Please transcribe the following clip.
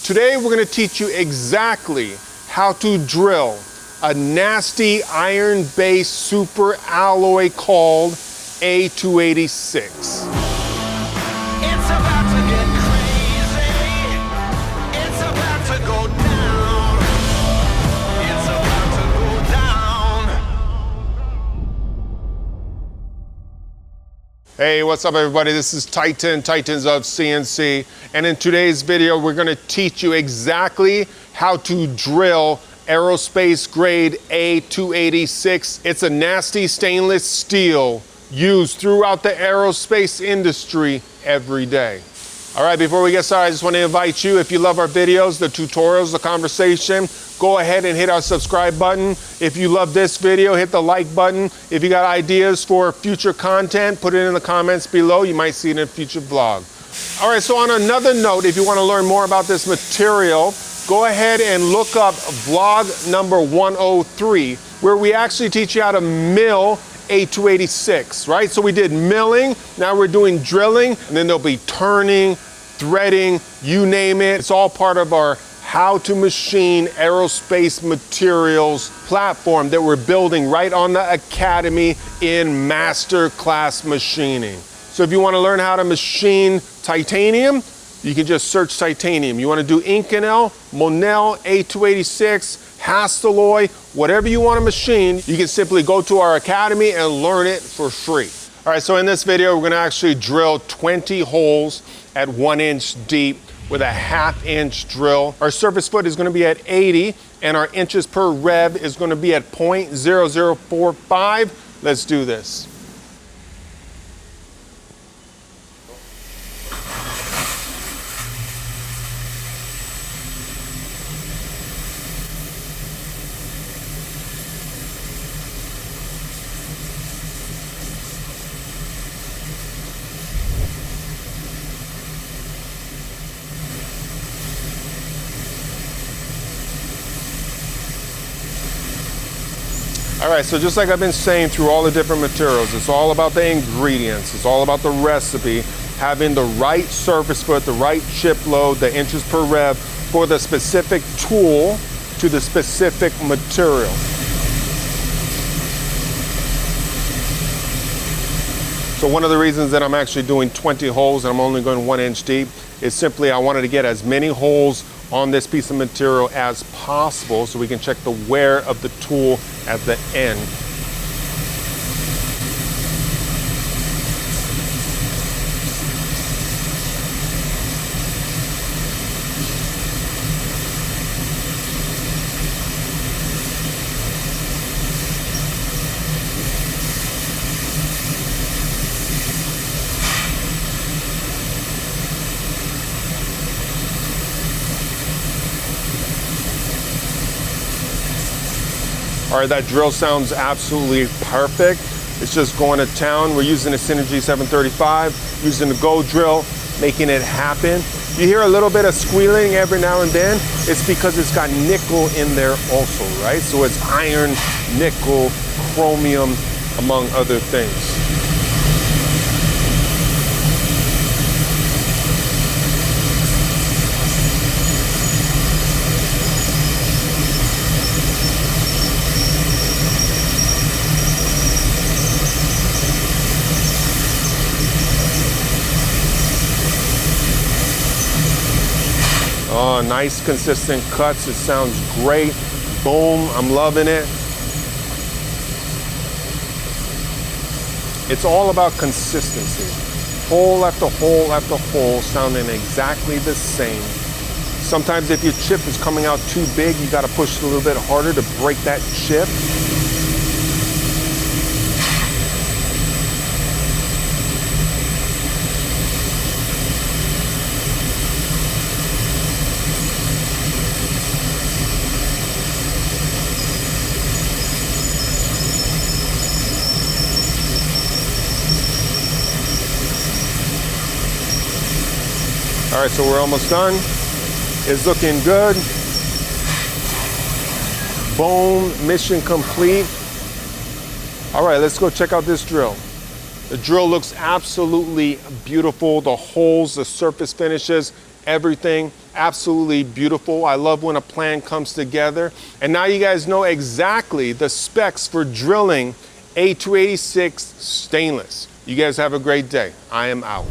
Today we're going to teach you exactly how to drill a nasty iron-based super alloy called A286. It's about to get crazy. It's about to go down. It's about to go down. Hey, what's up everybody? This is Titans of CNC. And in today's video, we're gonna teach you exactly how to drill aerospace grade A286. It's a nasty stainless steel used throughout the aerospace industry every day. All right, before we get started, I just want to invite you, if you love our videos, the tutorials, the conversation, go ahead and hit our subscribe button. If you love this video, hit the like button. If you got ideas for future content, put it in the comments below. You might see it in a future vlog. All right, so on another note, if you want to learn more about this material, go ahead and look up vlog number 103, where we actually teach you how to mill A286, right? So we did milling, now we're doing drilling, and then there'll be turning, threading, you name it. It's all part of our how to machine aerospace materials platform that we're building right on the Academy in master class machining. So if you want to learn how to machine titanium, you can just search titanium. You want to do Inconel, Monel, A286, Hastelloy, whatever you want to machine, you can simply go to our Academy and learn it for free. All right, so in this video, we're going to actually drill 20 holes at 1 inch deep with a 1/2 inch drill. Our surface foot is going to be at 80 and our inches per rev is going to be at 0.0045. Let's do this. All right, so just like I've been saying through all the different materials, it's all about the ingredients, it's all about the recipe, having the right surface foot, the right chip load, the inches per rev for the specific tool to the specific material. So one of the reasons that I'm actually doing 20 holes and I'm only going 1 inch deep is simply I wanted to get as many holes on this piece of material as possible so we can check the wear of the tool at the end. All right, that drill sounds absolutely perfect. It's just going to town. We're using the Synergy 735, using the Go drill, making it happen. You hear a little bit of squealing every now and then. It's because it's got nickel in there also, right? So it's iron, nickel, chromium, among other things. Oh, nice consistent cuts. It sounds great. Boom, I'm loving it. It's all about consistency. Hole after hole after hole sounding exactly the same. Sometimes if your chip is coming out too big, you gotta push it a little bit harder to break that chip. All right, so we're almost done. It's looking good. Boom, mission complete. All right, let's go check out this drill. The drill looks absolutely beautiful. The holes, the surface finishes, everything. absolutely beautiful. I love when a plan comes together. And now you guys know exactly the specs for drilling A286 stainless. You guys have a great day. I am out.